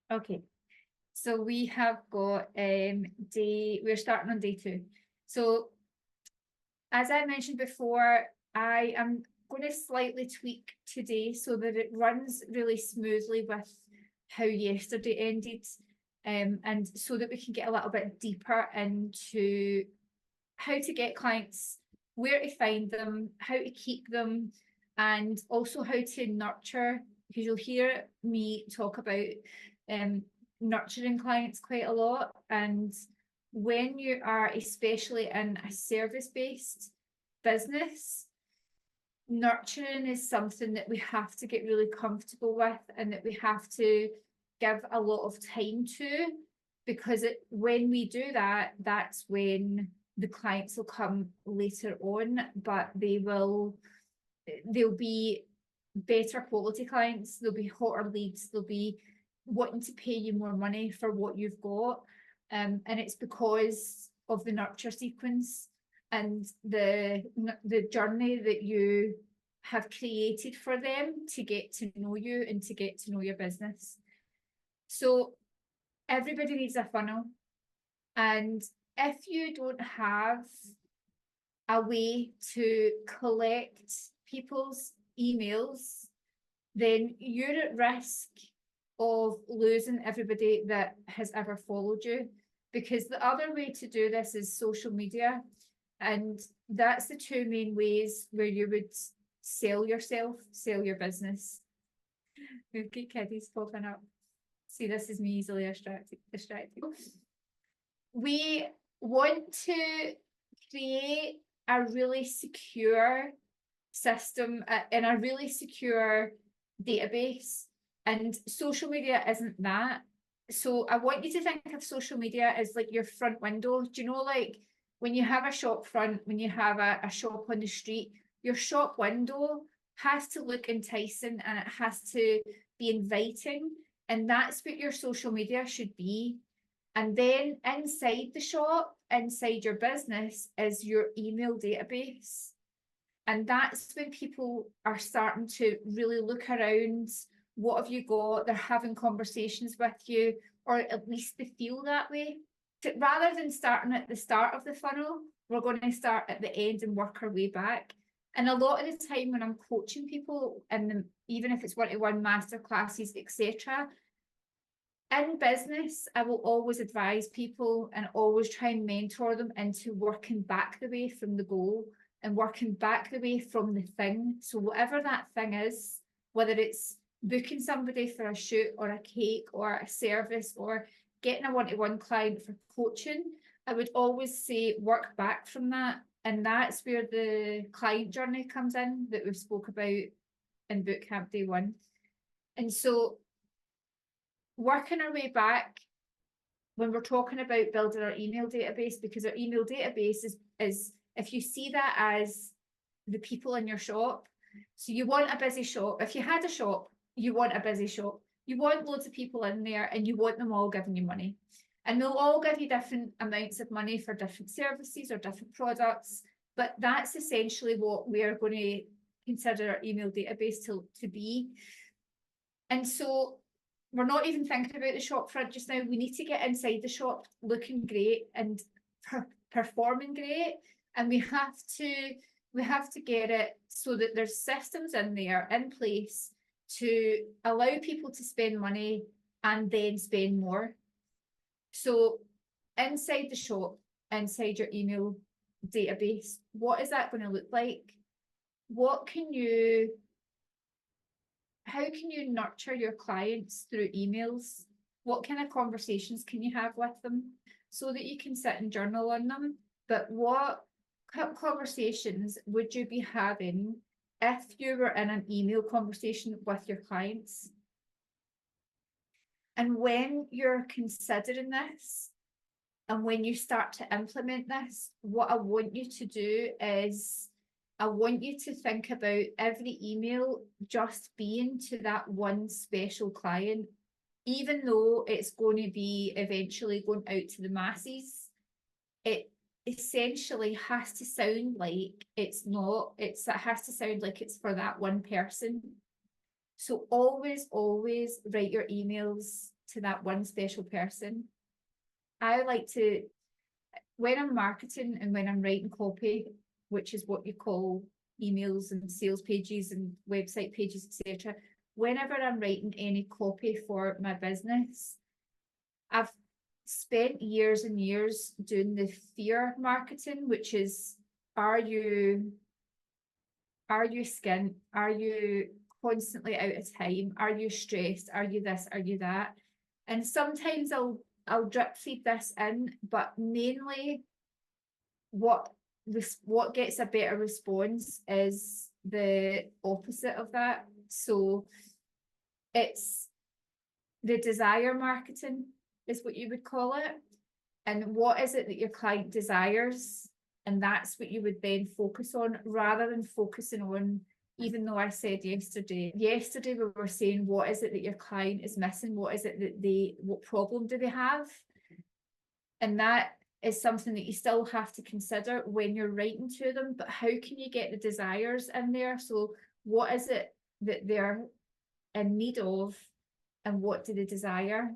Okay, so we have got we're starting on day 2. So as I mentioned before, I am going to slightly tweak today so that it runs really smoothly with how yesterday ended, and so that we can get a little bit deeper into how to get clients, where to find them, how to keep them, and also how to nurture, because you'll hear me talk about um, nurturing clients quite a lot. And when you are especially in a service-based business, nurturing is something that we have to get really comfortable with and that we have to give a lot of time to, because when we do that, that's when the clients will come later on, but they'll be better quality clients, they'll be hotter leads, they'll be wanting to pay you more money for what you've got. And it's because of the nurture sequence and the journey that you have created for them to get to know you and to get to know your business. So everybody needs a funnel, and if you don't have a way to collect people's emails, then you're at risk of losing everybody that has ever followed you. Because the other way to do this is social media. And that's the two main ways where you would sell yourself, sell your business. We've got kiddies popping up. See, this is me easily distracted. We want to create a really secure system and a really secure database, and social media isn't that. So I want you to think of social media as like your front window. Do you know, like when you have a shop front, when you have a shop on the street, your shop window has to look enticing and it has to be inviting, and that's what your social media should be. And then inside the shop, inside your business, is your email database. And that's when people are starting to really look around. What have you got? They're having conversations with you, or at least they feel that way. Rather than starting at the start of the funnel, we're going to start at the end and work our way back. And a lot of the time when I'm coaching people, and even if it's one-to-one masterclasses, etc., in business, I will always advise people and always try and mentor them into working back the way from the goal and working back the way from the thing. So whatever that thing is, whether it's booking somebody for a shoot or a cake or a service or getting a one-to-one client for coaching, I would always say work back from that. And that's where the client journey comes in that we've spoke about in Bootcamp Day 1. And so working our way back when we're talking about building our email database, because our email database is if you see that as the people in your shop. So you want a busy shop. If you had a shop, you want a busy shop. You want loads of people in there and you want them all giving you money. And they'll all give you different amounts of money for different services or different products. But that's essentially what we are going to consider our email database to be. And so we're not even thinking about the shop front just now. We need to get inside the shop looking great and performing great. And we have to get it so that there's systems in there in place to allow people to spend money and then spend more. So inside the shop, inside your email database, what is that going to look like? How can you nurture your clients through emails? What kind of conversations can you have with them so that you can sit and journal on them? But what conversations would you be having if you were in an email conversation with your clients? And when you're considering this, and when you start to implement this, what I want you to do is I want you to think about every email just being to that one special client, even though it's going to be eventually going out to the masses. It essentially has to sound like it's not, it has to sound like it's for that one person. So always, always write your emails to that one special person. I like to, when I'm marketing and when I'm writing copy, which is what you call emails and sales pages and website pages, etc., whenever I'm writing any copy for my business, I've spent years and years doing the fear marketing, which is, are you skint? Are you constantly out of time? Are you stressed? Are you this? Are you that? And sometimes I'll drip feed this in, but mainly what gets a better response is the opposite of that. So it's the desire marketing is what you would call it. And what is it that your client desires? And that's what you would then focus on, rather than focusing on, even though I said yesterday we were saying, what is it that your client is missing? What is it that what problem do they have? And that is something that you still have to consider when you're writing to them, but how can you get the desires in there? So what is it that they're in need of, and what do they desire?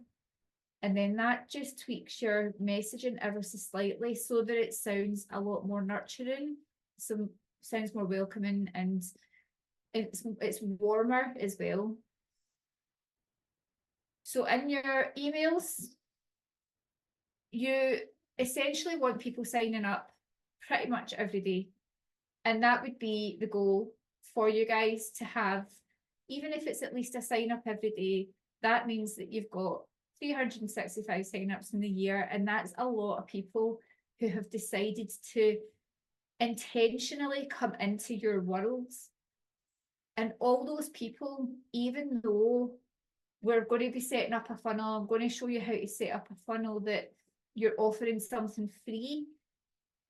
And then that just tweaks your messaging ever so slightly so that it sounds a lot more nurturing, sounds more welcoming, and it's warmer as well. So in your emails, you essentially want people signing up pretty much every day. And that would be the goal for you guys to have, even if it's at least a sign up every day, that means that you've got 365 signups in the year, and that's a lot of people who have decided to intentionally come into your worlds. And all those people, even though we're going to be setting up a funnel, I'm going to show you how to set up a funnel that you're offering something free,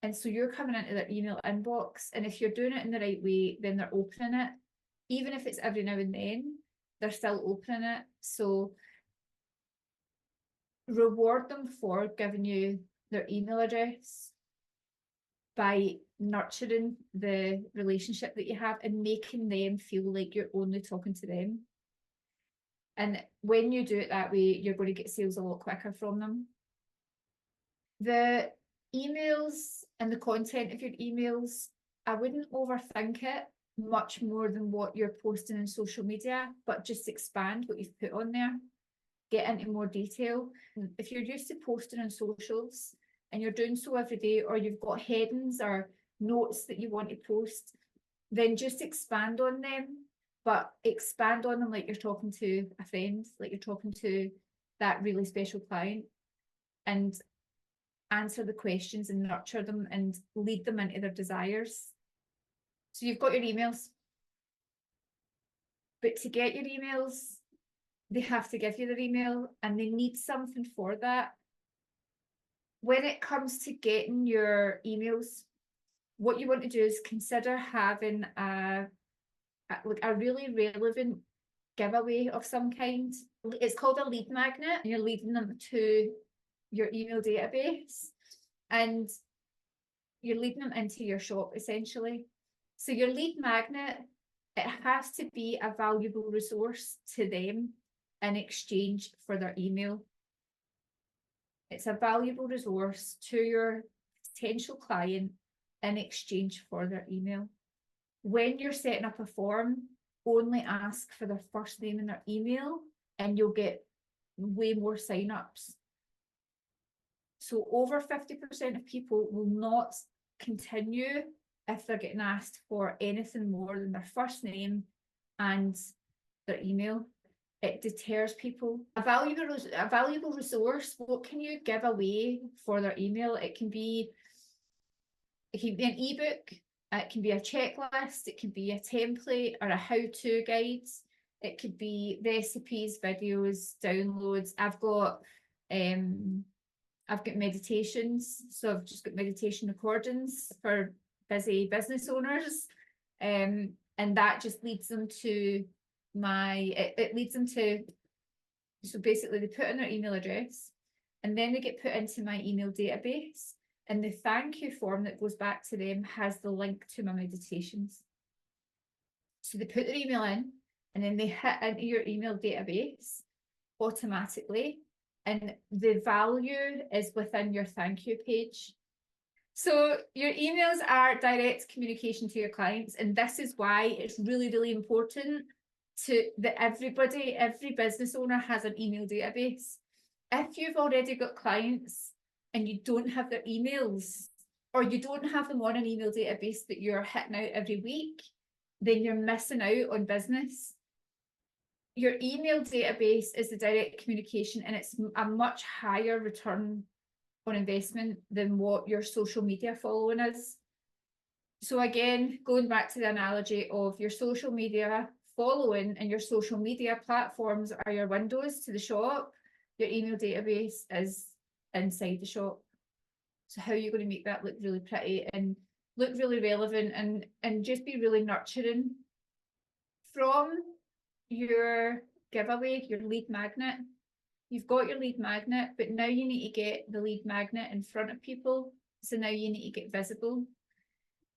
and so you're coming into their email inbox, and if you're doing it in the right way, then they're opening it. Even if it's every now and then, they're still opening it. So reward them for giving you their email address by nurturing the relationship that you have and making them feel like you're only talking to them. And when you do it that way, you're going to get sales a lot quicker from them. The emails and the content of your emails, I wouldn't overthink it much more than what you're posting in social media, but just expand what you've put on there. Get into more detail. If you're used to posting on socials and you're doing so every day, or you've got headings or notes that you want to post, then just expand on them, but expand on them like you're talking to a friend, like you're talking to that really special client, and answer the questions and nurture them and lead them into their desires. So you've got your emails, but to get your emails, they have to give you their email, and they need something for that. When it comes to getting your emails, what you want to do is consider having a really relevant giveaway of some kind. It's called a lead magnet, and you're leading them to your email database, and you're leading them into your shop essentially. So your lead magnet, it has to be a valuable resource to them in exchange for their email. It's a valuable resource to your potential client in exchange for their email. When you're setting up a form, only ask for their first name and their email, and you'll get way more signups. So over 50% of people will not continue if they're getting asked for anything more than their first name and their email. It deters people. A valuable resource, what can you give away for their email? It can be an ebook, it can be a checklist, it can be a template or a how-to guide. It could be recipes, videos, downloads. I've got meditations, so I've just got meditation recordings for busy business owners, and that just leads them to it leads them to, so basically they put in their email address, and then they get put into my email database, and the thank you form that goes back to them has the link to my meditations. So they put their email in, and then they hit into your email database, automatically, and the value is within your thank you page. So your emails are direct communication to your clients, and this is why it's really, really important that every business owner has an email database. If you've already got clients and you don't have their emails, or you don't have them on an email database that you're hitting out every week, then you're missing out on business. Your email database is the direct communication, and it's a much higher return on investment than what your social media following is. So again, going back to the analogy of your social media following and your social media platforms are your windows to the shop, your email database is inside the shop. So how are you going to make that look really pretty and look really relevant and just be really nurturing? From your giveaway, your lead magnet, you've got your lead magnet, but now you need to get the lead magnet in front of people. So now you need to get visible.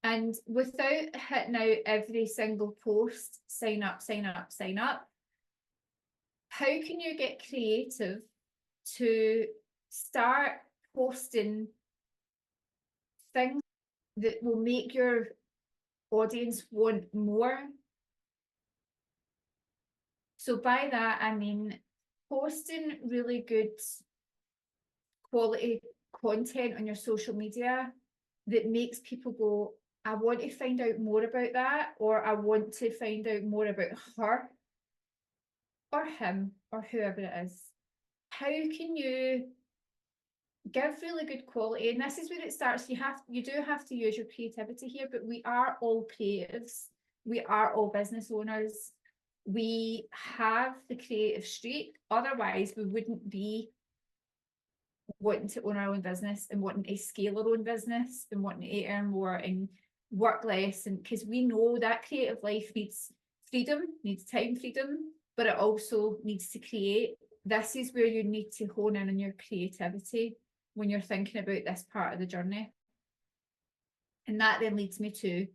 And without hitting out every single post, sign up, sign up, sign up, how can you get creative to start posting things that will make your audience want more? So by that, I mean posting really good quality content on your social media that makes people go, I want to find out more about that, or I want to find out more about her or him or whoever it is. How can you give really good quality? And this is where it starts. You do have to use your creativity here, but we are all creatives. We are all business owners. We have the creative streak. Otherwise, we wouldn't be wanting to own our own business and wanting to scale our own business and wanting to earn more and work less. And because we know that creative life needs freedom, needs time freedom, but it also needs to create. This is where you need to hone in on your creativity when you're thinking about this part of the journey. And that then leads me to,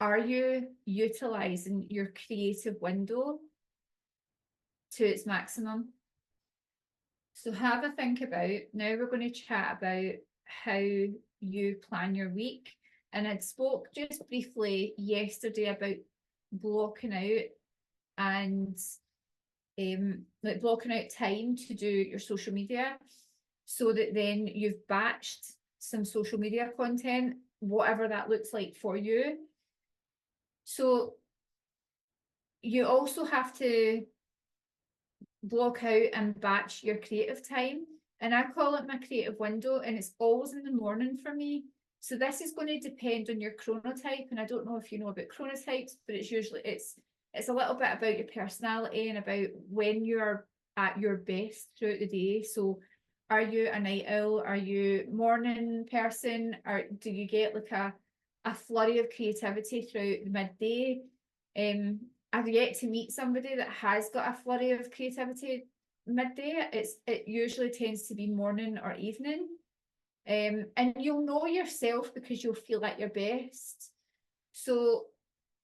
are you utilizing your creative window to its maximum? So have a think about, now we're going to chat about how you plan your week. And I spoke just briefly yesterday about blocking out and like blocking out time to do your social media, so that then you've batched some social media content, whatever that looks like for you. So you also have to block out and batch your creative time. And I call it my creative window, and it's always in the morning for me. So this is going to depend on your chronotype. And I don't know if you know about chronotypes, but it's usually, it's a little bit about your personality and about when you're at your best throughout the day. So are you a night owl? Are you morning person? Or do you get like a flurry of creativity throughout the midday? I've yet to meet somebody that has got a flurry of creativity midday. It usually tends to be morning or evening. And you'll know yourself because you'll feel at your best. So,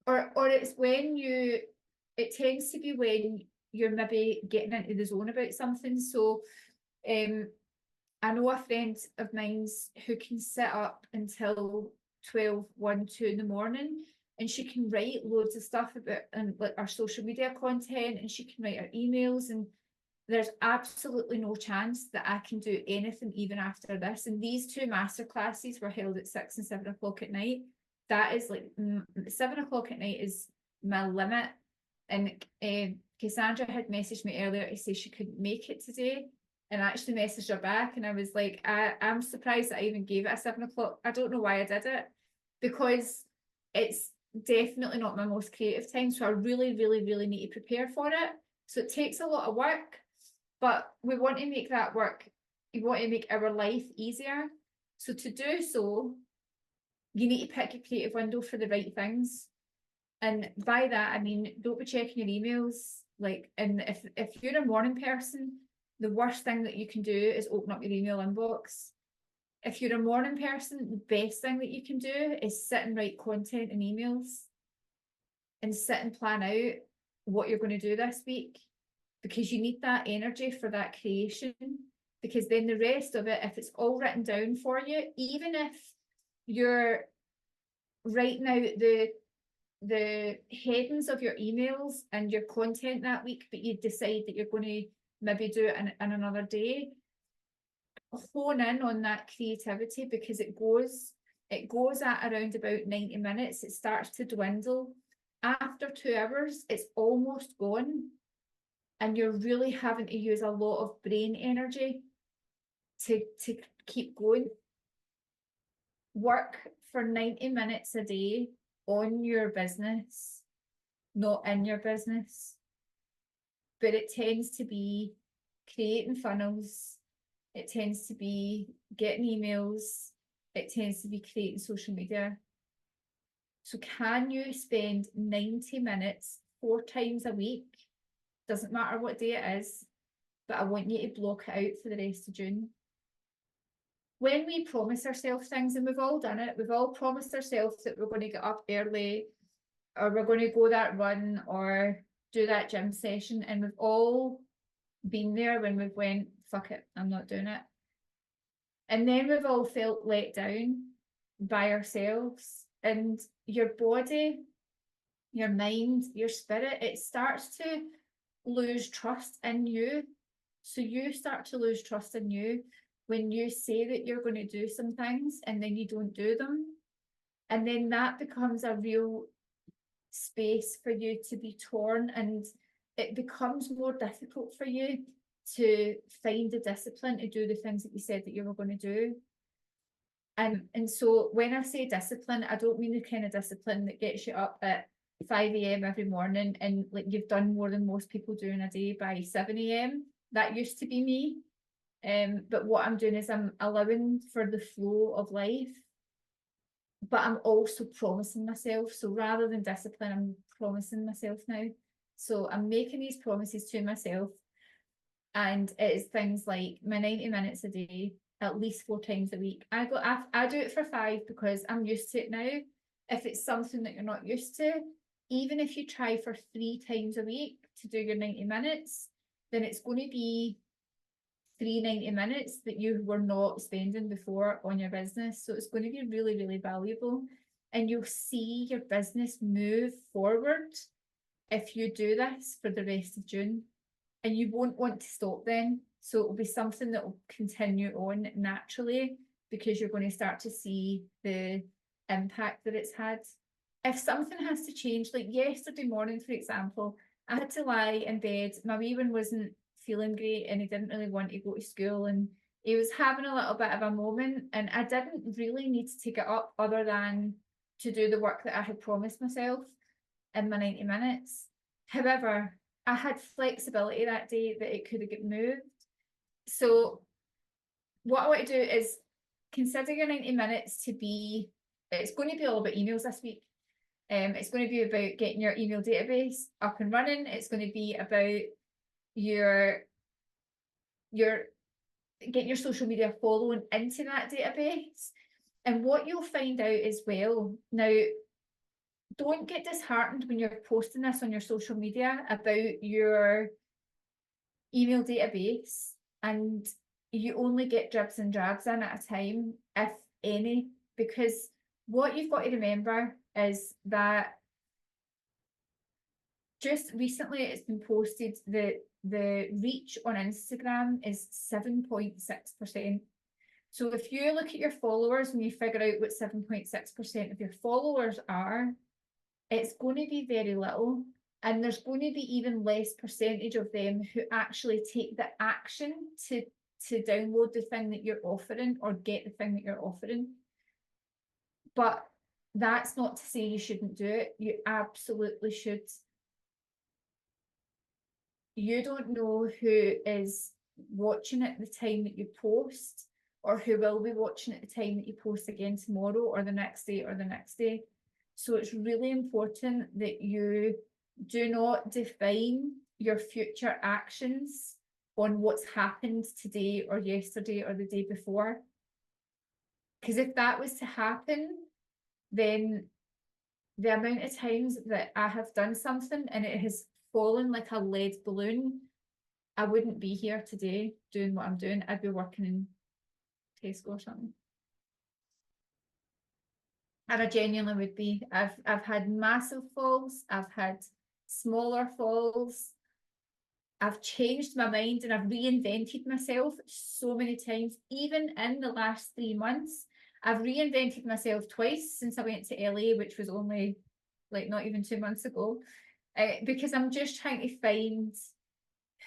or it's when it tends to be when you're maybe getting into the zone about something. So, I know a friend of mine's who can sit up until 12, 1, 2 in the morning, and she can write loads of stuff about and like our social media content, and she can write her emails, and there's absolutely no chance that I can do anything even after this. And these two masterclasses were held at 6 and 7 o'clock at night. That is like 7 o'clock at night is my limit. And Cassandra had messaged me earlier to say she couldn't make it today, and I actually messaged her back, and I was like, I'm surprised that I even gave it a 7 o'clock. I don't know why I did it, because it's definitely not my most creative time. So I really, really, really need to prepare for it. So it takes a lot of work, but we want to make that work. We want to make our life easier. So to do so, you need to pick your creative window for the right things. And by that, I mean, don't be checking your emails. Like, and if you're a morning person, the worst thing that you can do is open up your email inbox. If you're a morning person, the best thing that you can do is sit and write content in emails and sit and plan out what you're going to do this week. because you need that energy for that creation. Because then the rest of it, if it's all written down for you, even if you're writing out the headings of your emails and your content that week, but you decide that you're going to maybe do it in another day, hone in on that creativity, because it goes at around about 90 minutes. It starts to dwindle. After 2 hours, it's almost gone, and you're really having to use a lot of brain energy to keep going. Work for 90 minutes a day on your business, not in your business. But it tends to be creating funnels, it tends to be getting emails, it tends to be creating social media. So can you spend 90 minutes 4 times a week? Doesn't matter what day it is, but I want you to block it out for the rest of June. When we promise ourselves things, and we've all done it, we've all promised ourselves that we're going to get up early, or we're going to go that run, or do that gym session, and we've all been there when we've went, fuck it, I'm not doing it. And then we've all felt let down by ourselves, and your body, your mind, your spirit, it starts to lose trust in you. So you start to lose trust in you when you say that you're going to do some things and then you don't do them. And then that becomes a real space for you to be torn, and it becomes more difficult for you to find the discipline to do the things that you said that you were going to do. And so when I say discipline, I don't mean the kind of discipline that gets you up at 5 a.m. every morning and like you've done more than most people do in a day by 7 a.m. That used to be me. But what I'm doing is I'm allowing for the flow of life, but I'm also promising myself. So rather than discipline, I'm promising myself now. So I'm making these promises to myself, and it is things like my 90 minutes a day, at least 4 times a week. I do it for 5 because I'm used to it now. If it's something that you're not used to, even if you try for 3 times a week to do your 90 minutes, then it's going to be 390 minutes that you were not spending before on your business. So it's going to be really, really valuable. And you'll see your business move forward if you do this for the rest of June. And you won't want to stop then. So it'll be something that will continue on naturally, because you're going to start to see the impact that it's had. If something has to change, like yesterday morning, for example, I had to lie in bed. My wee one wasn't feeling great and he didn't really want to go to school, and he was having a little bit of a moment, and I didn't really need to get up other than to do the work that I had promised myself in my 90 minutes. However, I had flexibility that day that it could get moved. So what I want to do is consider your 90 minutes to be, it's going to be all about emails this week. It's going to be about getting your email database up and running. It's going to be about your getting your social media following into that database. And what you'll find out as well, now, don't get disheartened when you're posting this on your social media about your email database and you only get dribs and drabs in at a time, if any, because what you've got to remember is that just recently it's been posted that the reach on Instagram is 7.6%. So if you look at your followers and you figure out what 7.6% of your followers are, it's going to be very little. And there's going to be even less percentage of them who actually take the action to download the thing that you're offering or get the thing that you're offering. But that's not to say you shouldn't do it. You absolutely should. You don't know who is watching at the time that you post, or who will be watching at the time that you post again tomorrow or the next day or the next day. So it's really important that you do not define your future actions on what's happened today or yesterday or the day before. Because if that was to happen, then the amount of times that I have done something and it has fallen like a lead balloon I wouldn't be here today doing what I'm doing. I'd be working in Tesco or something. And I genuinely would be. I've had massive falls. I've had smaller falls. I've changed my mind and I've reinvented myself so many times. Even in the last 3 months, I've reinvented myself twice since I went to LA, which was only like not even 2 months ago, because I'm just trying to find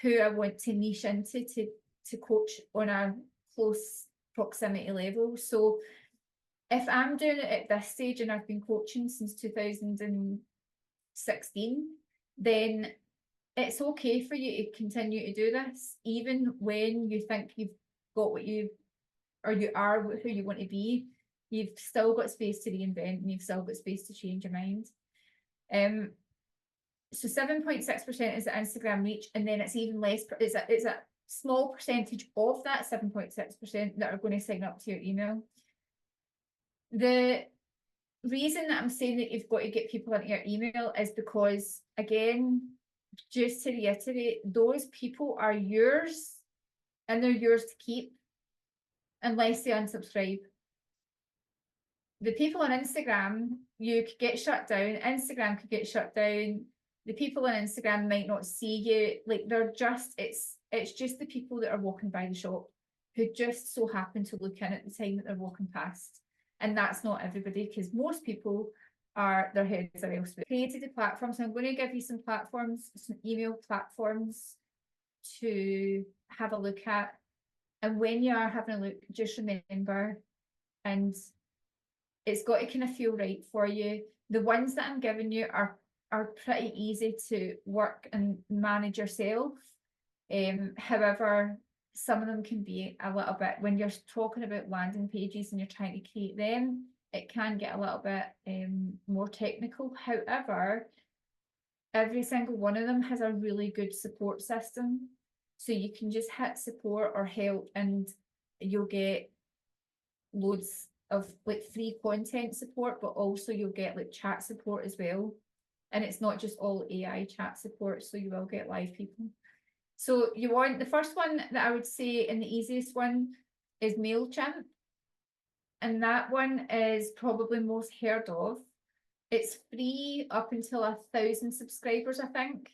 who I want to niche into to coach on a close proximity level. So if I'm doing it at this stage and I've been coaching since 2016, then it's okay for you to continue to do this, even when you think you've got what you, or you are who you want to be. You've still got space to reinvent, and you've still got space to change your mind. So 7.6% is the Instagram reach, and then it's even less. It's a small percentage of that 7.6% that are going to sign up to your email. The reason that I'm saying that you've got to get people into your email is because, again, just to reiterate, those people are yours and they're yours to keep unless they unsubscribe. The people on Instagram, you could get shut down. Instagram could get shut down. The people on Instagram might not see you. Like, they're just, it's just the people that are walking by the shop who just so happen to look in at the time that they're walking past. And that's not everybody, because most people are, their heads are elsewhere. Created a platform, so I'm going to give you some platforms, some email platforms to have a look at. And when you are having a look, just remember, and it's got to kind of feel right for you. The ones that I'm giving you are pretty easy to work and manage yourself. However, some of them can be a little bit, when you're talking about landing pages and you're trying to create them, it can get a little bit more technical. However, every single one of them has a really good support system. So you can just hit support or help and you'll get loads of like free content support, but also you'll get like chat support as well. And it's not just all AI chat support, so you will get live people. So you want, the first one that I would say, and the easiest one, is MailChimp. And that one is probably most heard of. It's free up until 1,000 subscribers, I think.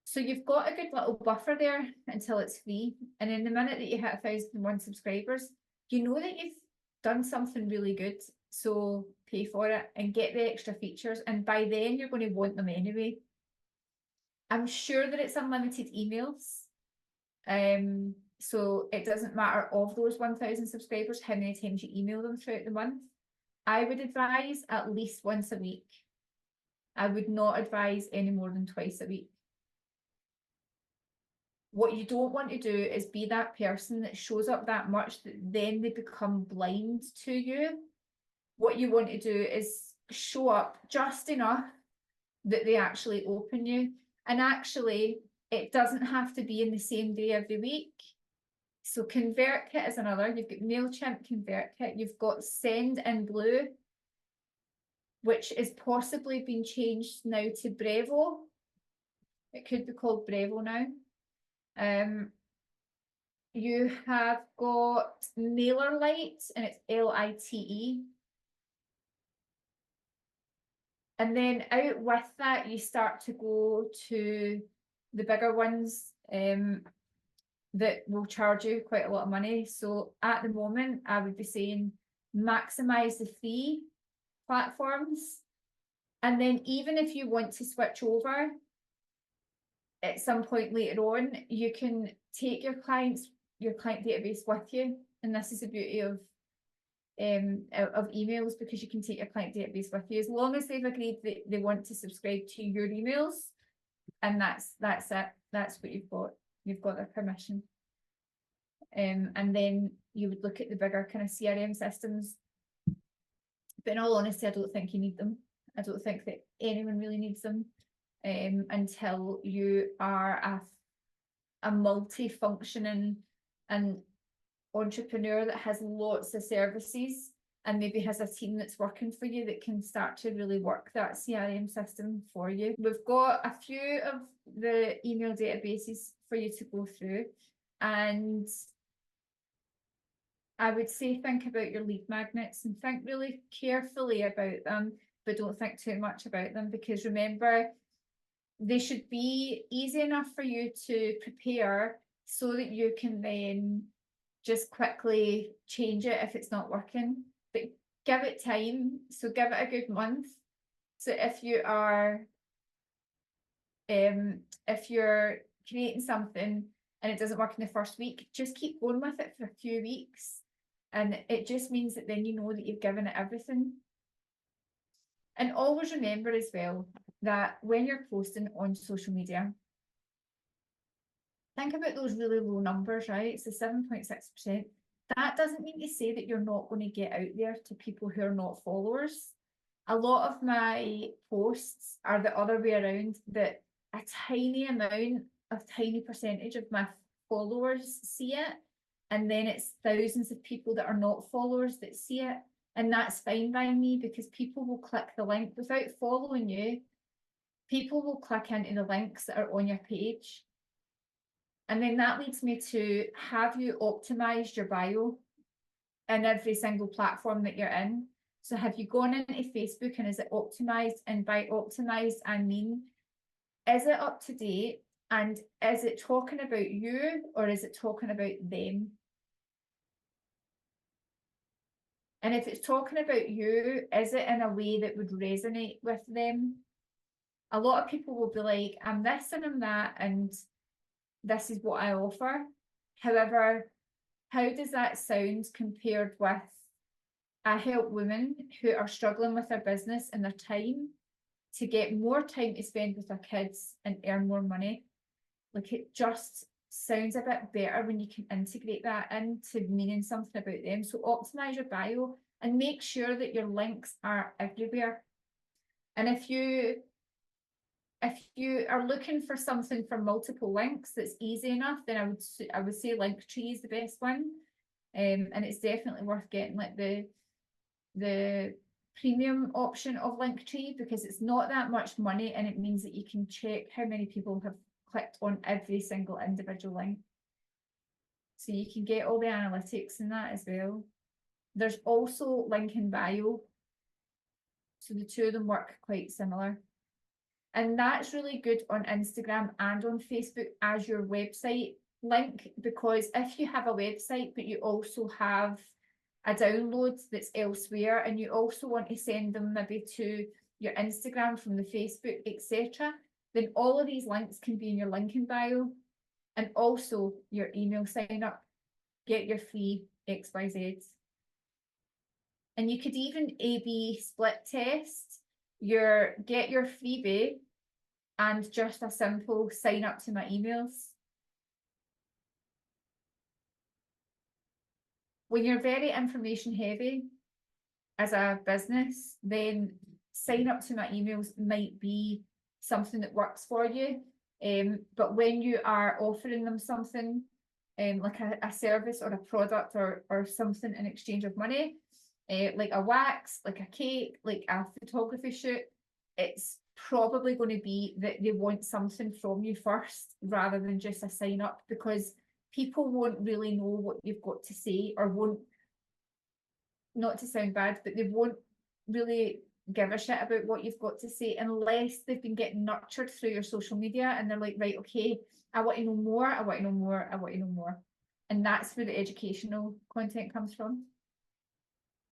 So you've got a good little buffer there until it's free. And in the minute that you hit 1,001 subscribers, you know that you've done something really good. So pay for it and get the extra features. And by then you're going to want them anyway. I'm sure that it's unlimited emails. So it doesn't matter of those 1,000 subscribers how many times you email them throughout the month. I would advise at least once a week. I would not advise any more than twice a week. What you don't want to do is be that person that shows up that much that then they become blind to you. What you want to do is show up just enough that they actually open you. And actually, it doesn't have to be in the same day every week. So ConvertKit is another. You've got MailChimp, ConvertKit. You've got Sendinblue, which is possibly been changed now to Brevo. It could be called Brevo now. You have got MailerLite, and it's LITE. And then out with that, you start to go to the bigger ones that will charge you quite a lot of money. So at the moment, I would be saying maximize the free platforms. And then even if you want to switch over at some point later on, you can take your client database with you. And this is the beauty of emails, because you can take your client database with you as long as they've agreed that they want to subscribe to your emails. And that's it. That's what you've got. You've got their permission. And then you would look at the bigger kind of CRM systems. But in all honesty, I don't think you need them. I don't think that anyone really needs them until you are a multi-functioning and entrepreneur that has lots of services. and maybe has a team that's working for you that can start to really work that CRM system for you. We've got a few of the email databases for you to go through, and I would say think about your lead magnets and think really carefully about them, but don't think too much about them, because remember, they should be easy enough for you to prepare so that you can then just quickly change it if it's not working. But give it time. So give it a good month. So if you're creating something and it doesn't work in the first week, just keep going with it for a few weeks. And it just means that then you know that you've given it everything. And always remember as well that when you're posting on social media, think about those really low numbers, right? It's the 7.6%. That doesn't mean to say that you're not going to get out there to people who are not followers. A lot of my posts are the other way around, that a tiny amount, a tiny percentage of my followers see it. And then it's thousands of people that are not followers that see it. And that's fine by me, because people will click the link without following you. People will click into the links that are on your page. And then that leads me to, have you optimized your bio in every single platform that you're in? So have you gone into Facebook and is it optimized? And by optimized, I mean, is it up to date? And is it talking about you, or is it talking about them? And if it's talking about you, is it in a way that would resonate with them? A lot of people will be like, I'm this and I'm that, and this is what I offer. However, how does that sound compared with, I help women who are struggling with their business and their time to get more time to spend with their kids and earn more money? Like, it just sounds a bit better when you can integrate that into meaning something about them. So optimize your bio and make sure that your links are everywhere. And if you are looking for something for multiple links that's easy enough, then I would say Linktree is the best one. And it's definitely worth getting like the premium option of Linktree, because it's not that much money, and it means that you can check how many people have clicked on every single individual link. So you can get all the analytics in that as well. There's also link in bio. So the two of them work quite similar. And that's really good on Instagram and on Facebook as your website link, because if you have a website, but you also have a download that's elsewhere, and you also want to send them maybe to your Instagram from the Facebook, etc., then all of these links can be in your link in bio, and also your email sign up, get your free XYZ. And you could even A/B split test get your freebie and just a simple sign up to my emails. When you're very information heavy as a business, then sign up to my emails might be something that works for you. But when you are offering them something, like a service or a product or something in exchange of money, like a wax, like a cake, like a photography shoot, it's probably going to be that they want something from you first rather than just a sign up, because people won't really know what you've got to say, or won't, not to sound bad, but they won't really give a shit about what you've got to say unless they've been getting nurtured through your social media, and they're like, right, okay, I want to know more, I want to know more, I want to know more. And that's where the educational content comes from.